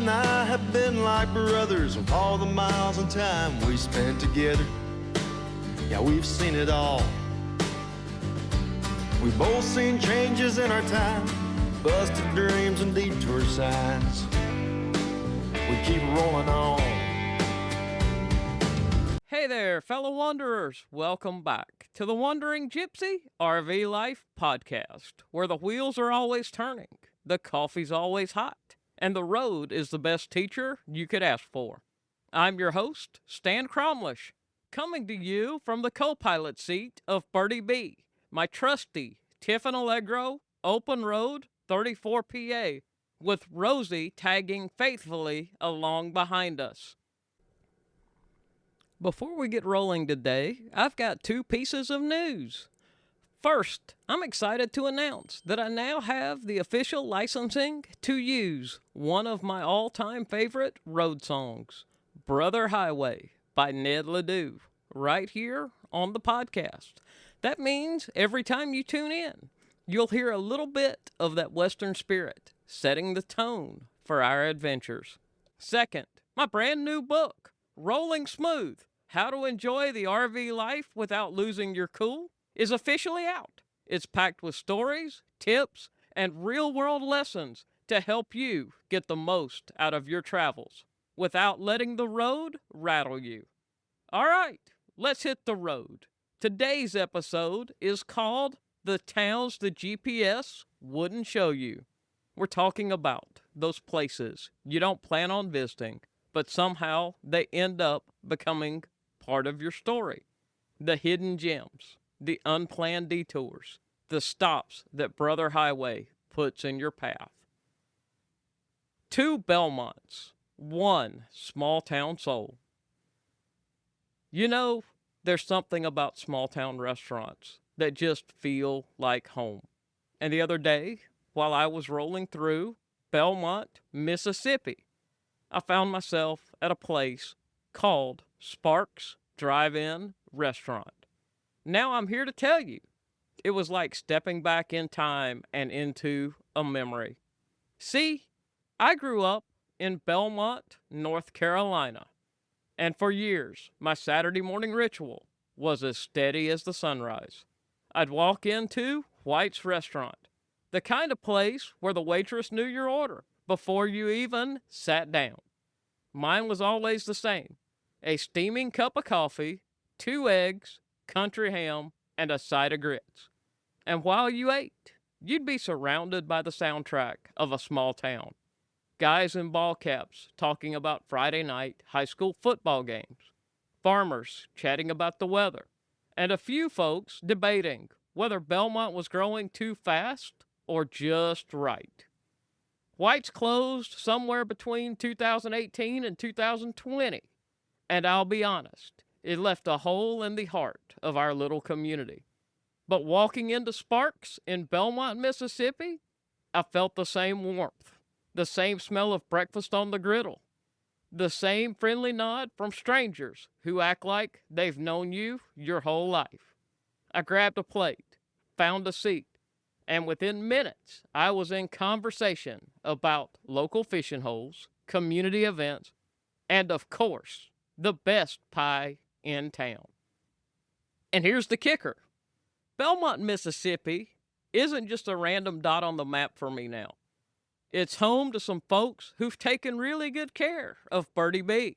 and I have been like brothers with all the miles and time we spent together. Yeah, we've seen it all. We've both seen changes in our time, busted dreams and detour signs. We keep rolling on. Hey there, fellow wanderers. Welcome back to the Wandering Gypsy RV Life podcast, where the wheels are always turning, the coffee's always hot, and the road is the best teacher you could ask for. I'm your host, Stan Cromlish, coming to you from the co-pilot seat of Birdie B, my trusty Tiffin Allegro open road 34 PA, with Rosie tagging faithfully along behind us. Before we get rolling today, I've got two pieces of news. First, I'm excited to announce that I now have the official licensing to use one of my all-time favorite road songs, Brother Highway by Ned Ledoux, right here on the podcast. That means every time you tune in, you'll hear a little bit of that Western spirit, setting the tone for our adventures. Second, my brand new book, Rolling Smooth, How to Enjoy the RV Life Without Losing Your Cool, is officially out. It's packed with stories, tips, and real-world lessons to help you get the most out of your travels without letting the road rattle you. All right, let's hit the road. Today's episode is called The Towns the GPS Wouldn't Show You. We're talking about those places you don't plan on visiting, but somehow they end up becoming part of your story. The hidden gems, the unplanned detours, the stops that Brother Highway puts in your path. 2 Belmonts, 1 small town soul. You know, there's something about small town restaurants that just feel like home. And the other day, while I was rolling through Belmont, Mississippi, I found myself at a place called Sparks Drive-In Restaurant. Now I'm here to tell you, it was like stepping back in time and into a memory. See, I grew up in Belmont, North Carolina, and for years, my Saturday morning ritual was as steady as the sunrise. I'd walk into White's Restaurant, the kind of place where the waitress knew your order before you even sat down. Mine was always the same: a steaming cup of coffee, 2 eggs, country ham, and a side of grits. And while you ate, you'd be surrounded by the soundtrack of a small town. Guys in ball caps talking about Friday night high school football games, farmers chatting about the weather, and a few folks debating whether Belmont was growing too fast or just right. White's closed somewhere between 2018 and 2020, and I'll be honest, it left a hole in the heart of our little community. But walking into Sparks in Belmont, Mississippi, I felt the same warmth, the same smell of breakfast on the griddle, the same friendly nod from strangers who act like they've known you your whole life. I grabbed a plate, found a seat, and within minutes, I was in conversation about local fishing holes, community events, and of course, the best pie in town. And here's the kicker. Belmont, Mississippi isn't just a random dot on the map for me now. It's home to some folks who've taken really good care of Birdie B.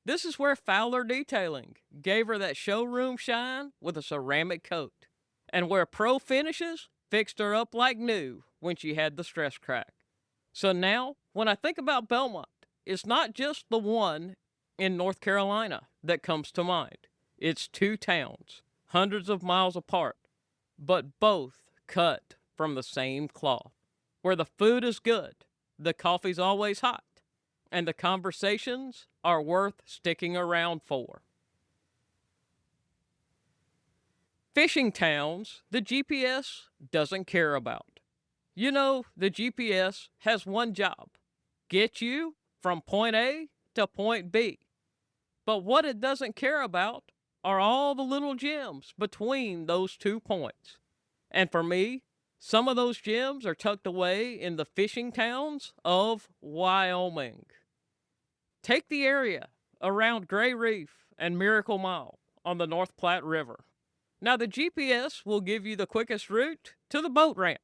This is where Fowler Detailing gave her that showroom shine with a ceramic coat, and where Pro Finishes fixed her up like new when she had the stress crack. So now, when I think about Belmont, it's not just the one in North Carolina that comes to mind. It's 2 towns, hundreds of miles apart, but both cut from the same cloth, where the food is good, the coffee's always hot, and the conversations are worth sticking around for. Fishing towns the GPS doesn't care about. You know, the GPS has one job: get you from point A to point B. But what it doesn't care about are all the little gems between those 2 points. And for me, some of those gems are tucked away in the fishing towns of Wyoming. Take the area around Gray Reef and Miracle Mile on the North Platte River. Now, the GPS will give you the quickest route to the boat ramp,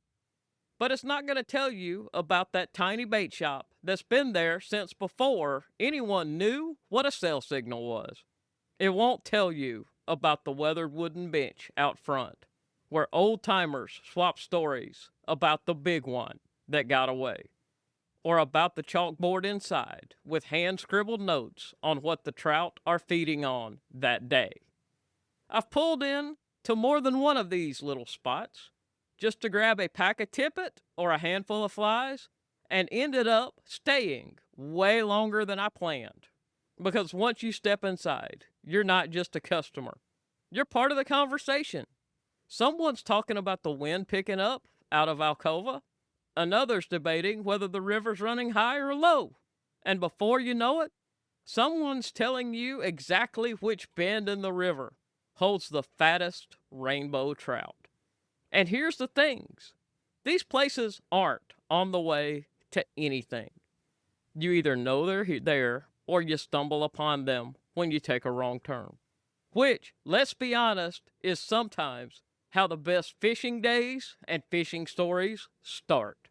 but it's not going to tell you about that tiny bait shop that's been there since before anyone knew what a cell signal was. It won't tell you about the weathered wooden bench out front, where old timers swap stories about the big one that got away, or about the chalkboard inside with hand scribbled notes on what the trout are feeding on that day. I've pulled in to more than one of these little spots just to grab a pack of tippet or a handful of flies, and ended up staying way longer than I planned. Because once you step inside, you're not just a customer. You're part of the conversation. Someone's talking about the wind picking up out of Alcova. Another's debating whether the river's running high or low. And before you know it, someone's telling you exactly which bend in the river holds the fattest rainbow trout. And here's the things. These places aren't on the way to anything. You either know they're there or you stumble upon them when you take a wrong turn. Which, let's be honest, is sometimes how the best fishing days and fishing stories start.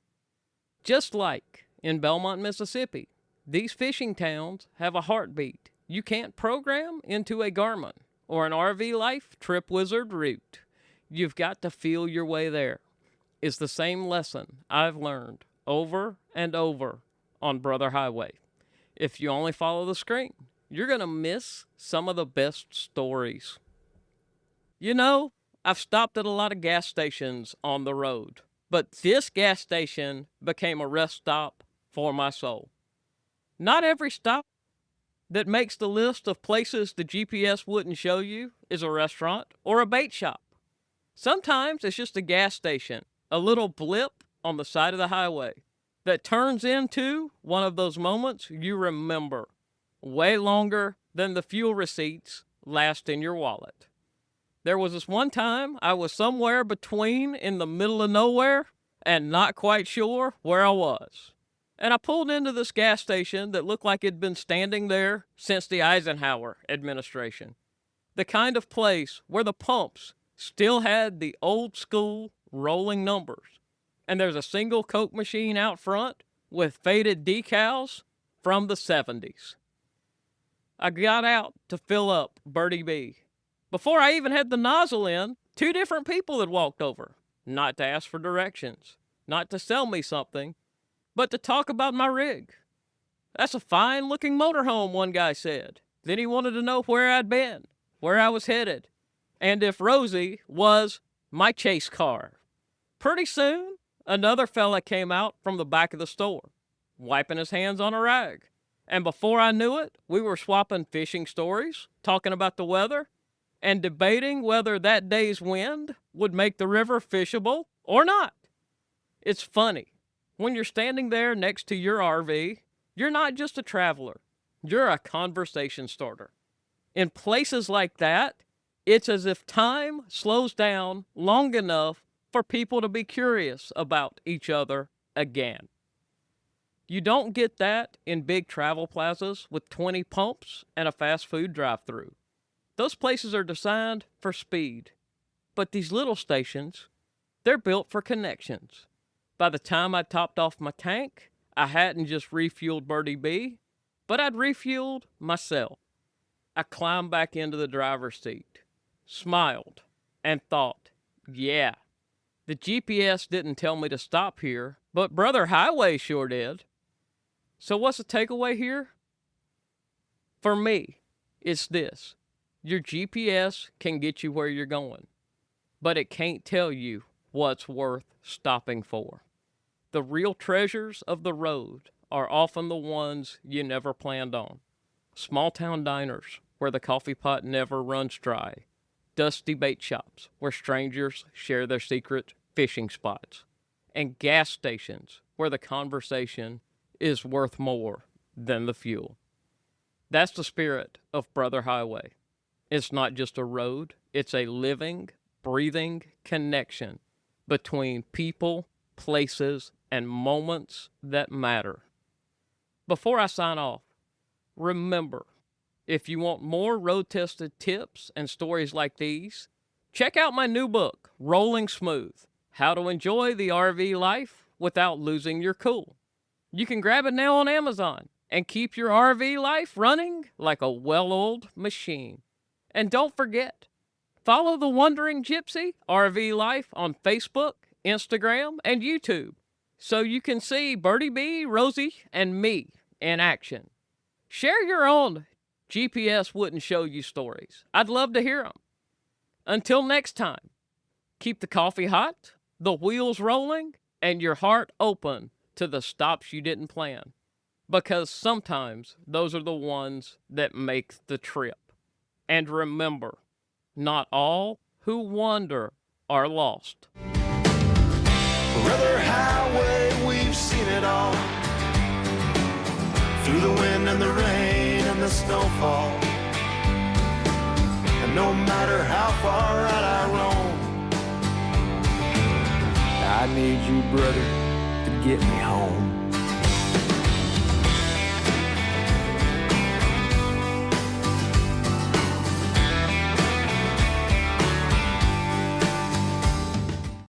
Just like in Belmont, Mississippi, these fishing towns have a heartbeat you can't program into a Garmin or an RV Life Trip Wizard route. You've got to feel your way there. It's the same lesson I've learned over and over on Brother Highway. If you only follow the screen, you're going to miss some of the best stories. You know, I've stopped at a lot of gas stations on the road, but this gas station became a rest stop for my soul. Not every stop that makes the list of places the GPS wouldn't show you is a restaurant or a bait shop. Sometimes it's just a gas station, a little blip on the side of the highway that turns into one of those moments you remember way longer than the fuel receipts last in your wallet. There was this one time I was somewhere between in the middle of nowhere and not quite sure where I was. And I pulled into this gas station that looked like it'd been standing there since the Eisenhower administration. The kind of place where the pumps still had the old school rolling numbers. And there's a single Coke machine out front with faded decals from the 70s. I got out to fill up Birdie B. Before I even had the nozzle in, 2 different people had walked over, not to ask for directions, not to sell me something, but to talk about my rig. That's a fine-looking motorhome, one guy said. Then he wanted to know where I'd been, where I was headed, and if Rosie was my chase car. Pretty soon, another fella came out from the back of the store, wiping his hands on a rag. And before I knew it, we were swapping fishing stories, talking about the weather, and debating whether that day's wind would make the river fishable or not. It's funny. When you're standing there next to your RV, you're not just a traveler. You're a conversation starter. In places like that, it's as if time slows down long enough for people to be curious about each other again. You don't get that in big travel plazas with 20 pumps and a fast food drive-thru. Those places are designed for speed. But these little stations, they're built for connections. By the time I topped off my tank, I hadn't just refueled Birdie B, but I'd refueled myself. I climbed back into the driver's seat, smiled, and thought, yeah, the GPS didn't tell me to stop here, but Brother Highway sure did. So what's the takeaway here? For me, it's this. Your GPS can get you where you're going, but it can't tell you what's worth stopping for. The real treasures of the road are often the ones you never planned on. Small town diners where the coffee pot never runs dry. Dusty bait shops where strangers share their secret fishing spots. And gas stations where the conversation is worth more than the fuel. That's the spirit of Brother Highway. It's not just a road, it's a living, breathing connection between people, places, and moments that matter. Before I sign off, remember, if you want more road-tested tips and stories like these, check out my new book, Rolling Smooth: How to Enjoy the RV Life Without Losing Your Cool. You can grab it now on Amazon and keep your RV life running like a well-oiled machine. And don't forget, follow the Wandering Gypsy RV Life on Facebook, Instagram, and YouTube so you can see Birdie B, Rosie, and me in action. Share your own GPS wouldn't show you stories. I'd love to hear them. Until next time, keep the coffee hot, the wheels rolling, and your heart open to the stops you didn't plan. Because sometimes those are the ones that make the trip. And remember, not all who wander are lost. Brother Highway, we've seen it all. Through the wind and the rain and the snowfall. And no matter how far out I roam, I need you, brother, to get me home.